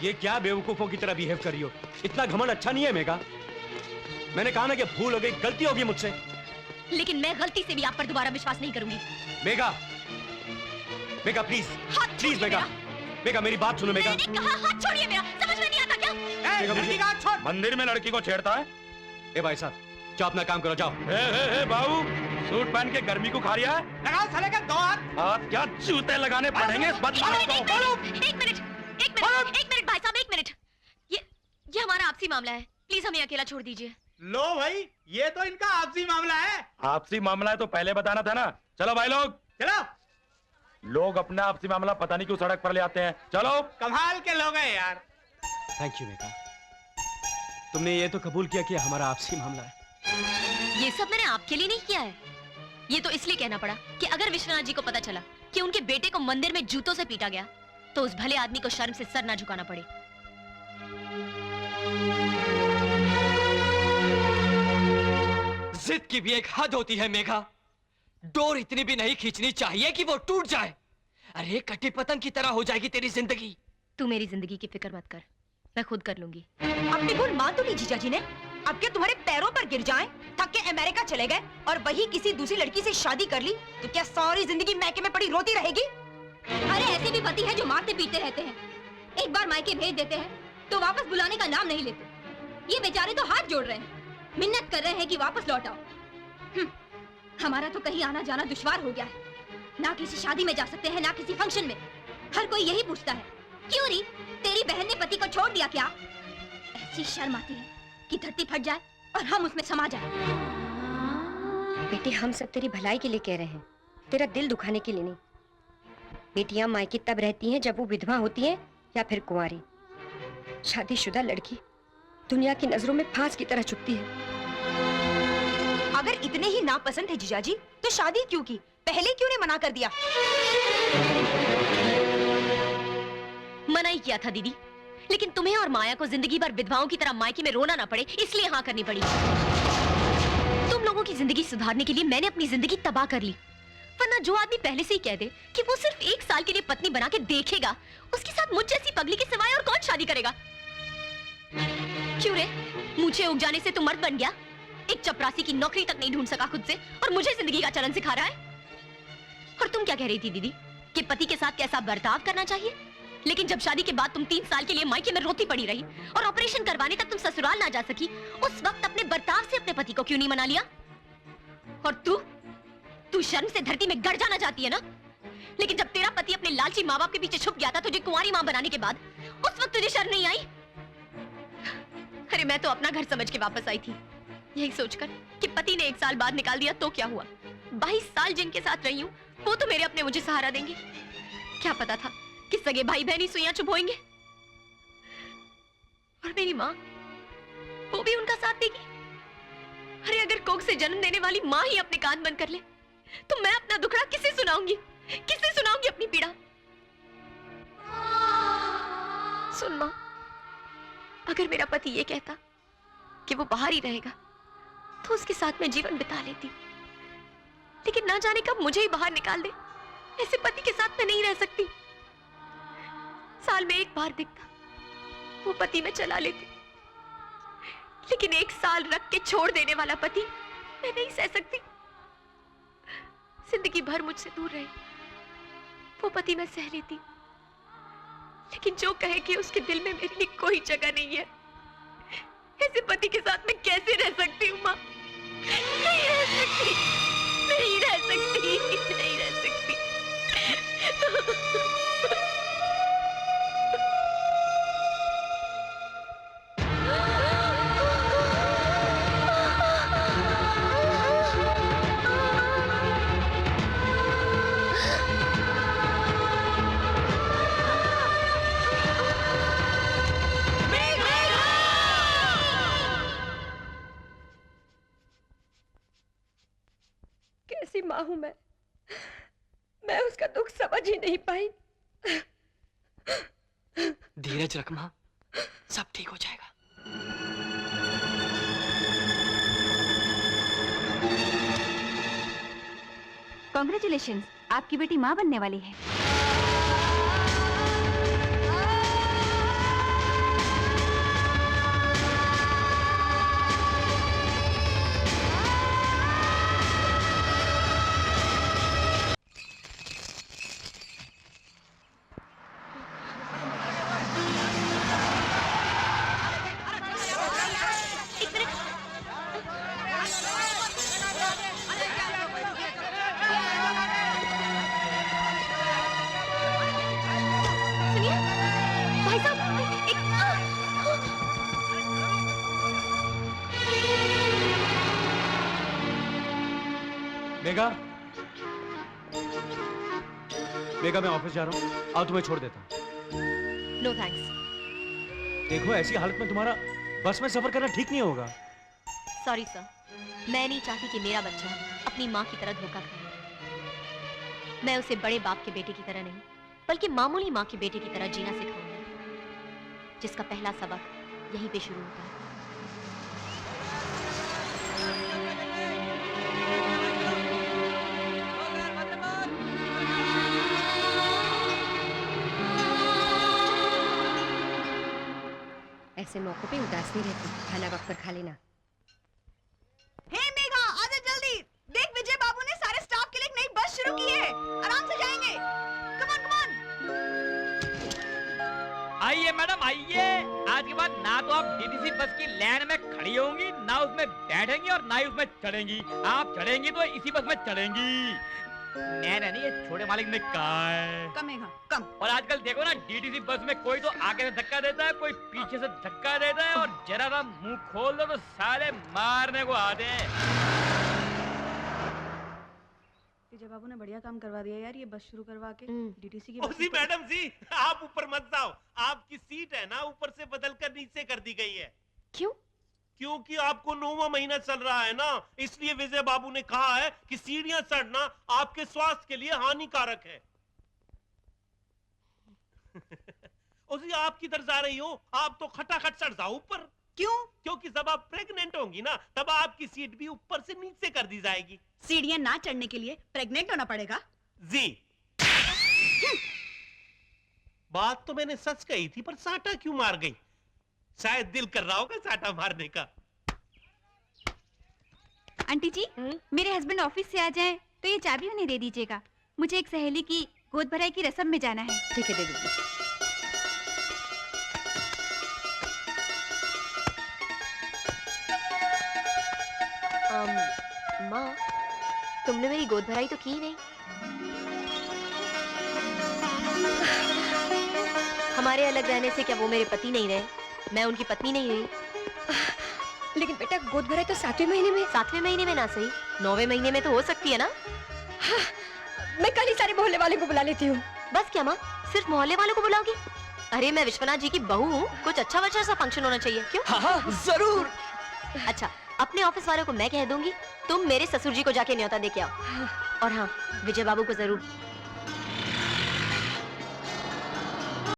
ये क्या बेवकूफों की तरह बिहेव कर रही हो? इतना घमंड अच्छा नहीं है मेघा। मैंने कहा ना कि भूल हो गई, गलती होगी मुझसे। लेकिन मैं गलती से भी आप पर दोबारा विश्वास नहीं करूंगी। मेघा, मेघा प्लीज, प्लीज मेघा, मेघा मेरी बात सुनो मेघा। मैंने कहा हाथ छोड़िए मेरा, समझ में नहीं आता क्या? लड़की का हाथ छोड़। मंदिर में लड़की को छेड़ता है? ए भाई साहब, जाओ अपना काम करो, जाओ। बाबू, सूट पहन के गर्मी को खा रहा है? लगाओ साले का 2 हाथ। हाथ क्या जूते लगाने पड़ेंगे इस बदमाश को। एक मिनट भाई साहब, एक मिनट। ये हमारा आपसी मामला है, प्लीज हमें अकेला छोड़ दीजिए। लो भाई, ये तो इनका आपसी मामला है। आपसी मामला है तो पहले बताना था ना। चलो भाई लोग, चलो। लोग अपना आपसी मामला पता नहीं क्यों सड़क पर ले आते हैं। चलो। कमाल के लोग हैं यार। थैंक यू मेघा, तुमने ये तो कबूल किया कि हमारा आपसी मामला है। ये सब मैंने आपके लिए नहीं किया है, ये तो इसलिए कहना पड़ा कि अगर विश्वनाथ जी को पता चला कि उनके बेटे को मंदिर में जूतों से पीटा गया तो उस भले आदमी को शर्म से सर ना झुकाना पड़े। जिद की भी एक हद होती है मेघा, डोर इतनी भी नहीं खींचनी चाहिए कि वो टूट जाए। अरे कटी पतंग की तरह हो जाएगी तेरी जिंदगी। तू मेरी जिंदगी की फिक्र मत कर, मैं खुद कर लूंगी। अपनी भूल मान तो ली जीजा जी ने। अब क्या तुम्हारे पैरों पर गिर जाएं, थक के अमेरिका चले गए और वही किसी दूसरी लड़की से शादी कर ली तो क्या सारी जिंदगी मैके में पड़ी रोती रहेगी? अरे ऐसे भी पति है जो मारते पीटते रहते हैं, एक बार मायके भेज देते हैं तो वापस बुलाने का नाम नहीं लेते। ये बेचारे तो हाथ जोड़ रहे हैं, मिन्नत कर रहे हैं कि वापस लौट आओ। हमारा तो कहीं आना जाना दुश्वार हो गया है, ना किसी शादी में जा सकते हैं ना किसी फंक्शन में। हर कोई यही पूछता है, क्यों री तेरी बहन ने पति को छोड़ दिया क्या? ऐसी शर्म आती है कि धरती फट जाए और हम उसमें समा जाए। बेटी, हम सब तेरी भलाई के लिए कह रहे हैं, तेरा दिल दुखाने के लिए नहीं। बेटियां मायके तब रहती हैं जब वो विधवा होती हैं या फिर कुंवारी। शादीशुदा लड़की दुनिया की नजरों में फांस की तरह चुभती है। अगर इतने ही नापसंद है जीजा जी तो शादी क्यों की? पहले क्यों ने मना कर दिया? मना ही किया था दीदी, लेकिन तुम्हें और माया को जिंदगी भर विधवाओं की तरह मायके में रोना ना पड़े इसलिए हाँ करनी पड़ी। तुम लोगों की जिंदगी सुधारने के लिए मैंने अपनी जिंदगी तबाह कर ली। वरना जो आदमी पहले से ही कह दे कि वो सिर्फ 1 साल के लिए पत्नी बना के देखेगा, उसके साथ मुझ जैसी पगली के सिवाय और कौन शादी करेगा? क्यों रे, मुझे उग जाने से तू मर्द बन गया? एक चपरासी की नौकरी तक नहीं ढूंढ सका खुद से और मुझे जिंदगी का चलन सिखा रहा है। और तुम क्या कह रही थी दीदी कि पति के साथ कैसा बर्ताव करना चाहिए? लेकिन जब शादी के बाद तुम 3 साल के लिए मायके में रोती पड़ी रही और ऑपरेशन करवाने तक तुम ससुराल ना जा सकी, उस वक्त अपने बर्ताव से अपने पति को क्यों नहीं मना लिया? और तू शर्म से धरती में गड़ जाना चाहती है ना? लेकिन जब तेरा पति अपने लालची माँ बाप के पीछे छुप गया था तुझे कुंवारी माँ बनाने के बाद, उस वक्त तुझे शर्म नहीं आई? अरे मैं तो अपना घर समझ के वापस आई थी, यही सोचकर कि पति ने 1 साल बाद निकाल दिया तो क्या हुआ। 22 साल जिनके साथ रही हूँ वो तो मेरे अपने मुझे सहारा देंगे। क्या पता था कि सगे भाई बहन ही सुइयां चुभोएंगे। और मेरी माँ, वो भी उनका साथ देगी। अरे अगर कोख से जन्म देने वाली माँ ही अपने कान बंद कर ले तो मैं अपना दुखड़ा किसे सुनाऊंगी? किसे सुनाऊंगी अपनी पीड़ा? सुन माँ, अगर मेरा पति ये कहता कि वो बाहर ही रहेगा तो उसके साथ मैं जीवन बिता लेती, लेकिन ना जाने कब मुझे ही बाहर निकाल दे। ऐसे पति के साथ मैं नहीं रह सकती। साल में 1 बार दिखता वो पति मैं चला लेती, लेकिन 1 साल रख के छोड़ देने वाला पति मैं नहीं सह सकती। जिंदगी भर मुझसे दूर रहे वो पति मैं सह लेती, लेकिन जो कहे कि उसके दिल में मेरे लिए कोई जगह नहीं है, ऐसे पति के साथ मैं कैसे रह सकती हूँ माँ? नहीं रह सकती, नहीं रह सकती, नहीं रह सकती। कैसी माँ हूं मैं उसका दुख समझ ही नहीं पाई। धीरज रख माँ, सब ठीक हो जाएगा। कांग्रेचुलेशंस, आपकी बेटी माँ बनने वाली है। मेघा, मेघा मैं ऑफिस जा रहा हूँ, आओ तुम्हें छोड़ देता हूँ। No thanks. देखो ऐसी हालत में तुम्हारा बस में सफर करना ठीक नहीं होगा। सॉरी सर, मैं नहीं चाहती कि मेरा बच्चा अपनी माँ की तरह धोखा खाए। मैं उसे बड़े बाप के बेटे की तरह नहीं, बल्कि मामूली माँ के बेटे की तरह जीना सिखाऊंगी, जिसका पहला सबक यहीं पे शुरू होता है। ऐसे मौकों पे उदास नहीं रहती, खाना वक्त पर खा लेना। हे मेघा, आजा जल्दी। देख विजय बाबू ने सारे स्टाफ के लिए एक नई बस शुरू की है। आराम से जाएंगे। Come on come on. आइए मैडम आइए। आज के बाद ना तो आप डीटीसी बस की लाइन में खड़ी होंगी, ना उसमें बैठेंगी और ना ही उसमें चढ़ेंगी। आप चढ़ेंगी तो इसी बस में चढ़ेंगी। मैंने नहीं, ये छोटे मालिक ने कहा है। कम मेघा, कम। और आजकल देखो ना, डीटीसी बस में कोई तो आगे से धक्का देता है, कोई पीछे से धक्का देता है, और जरा सा मुंह खोल दो तो सारे मारने को आते हैं। विजय बाबू ने बढ़िया काम करवा दिया यार, ये बस शुरू करवा के डीटीसी की ओ जी मैडम जी, आप ऊपर मत जाओ। आपकी सीट है ना ऊपर से बदलकर नीचे कर दी गई है। क्यों? क्योंकि आपको 9वां महीना चल रहा है ना, इसलिए विजय बाबू ने कहा है कि सीढ़ियां चढ़ना आपके स्वास्थ्य के लिए हानिकारक है। ओ जी, आप किधर जा रही हो? आप तो खटाखट चढ़ जाओ ऊपर। क्यों? क्योंकि जब आप प्रेग्नेंट होंगी ना, तब आपकी सीट भी ऊपर से नीचे कर दी जाएगी। सीढ़ियां ना चढ़ने के लिए प्रेग्नेंट होना पड़ेगा? जी। बात तो मैंने सच कही थी, पर साटा क्यों मार गई? शायद दिल कर रहा होगा साटा मारने का। आंटी जी, मेरे हस्बैंड ऑफिस से आ जाएं तो ये चाबी उन्हें दे दीजिएगा। मुझे एक सहेली की गोद भराई की रस्म में जाना है। ठीक है, दे दीजिए। माँ, तुमने मेरी गोद भराई तो की नहीं। हमारे अलग रहने से क्या वो मेरे पति नहीं रहे? मैं उनकी पत्नी नहीं रही। लेकिन बेटा गोद भराई तो 7वें महीने में। 7वें महीने में ना सही, 9वें महीने में तो हो सकती है ना। हाँ, मैं कल ही सारे मोहल्ले वाले को बुला लेती हूँ। बस क्या माँ, सिर्फ मोहल्ले वालों को बुलाओगी? अरे मैं विश्वनाथ जी की बहू हूँ, कुछ अच्छा वच्चा सा फंक्शन होना चाहिए। क्यों? हाँ जरूर। अच्छा, अपने ऑफिस वालों को मैं कह दूंगी, तुम मेरे ससुर जी को जाके न्योता दे के आओ। और हाँ, विजय बाबू को जरूर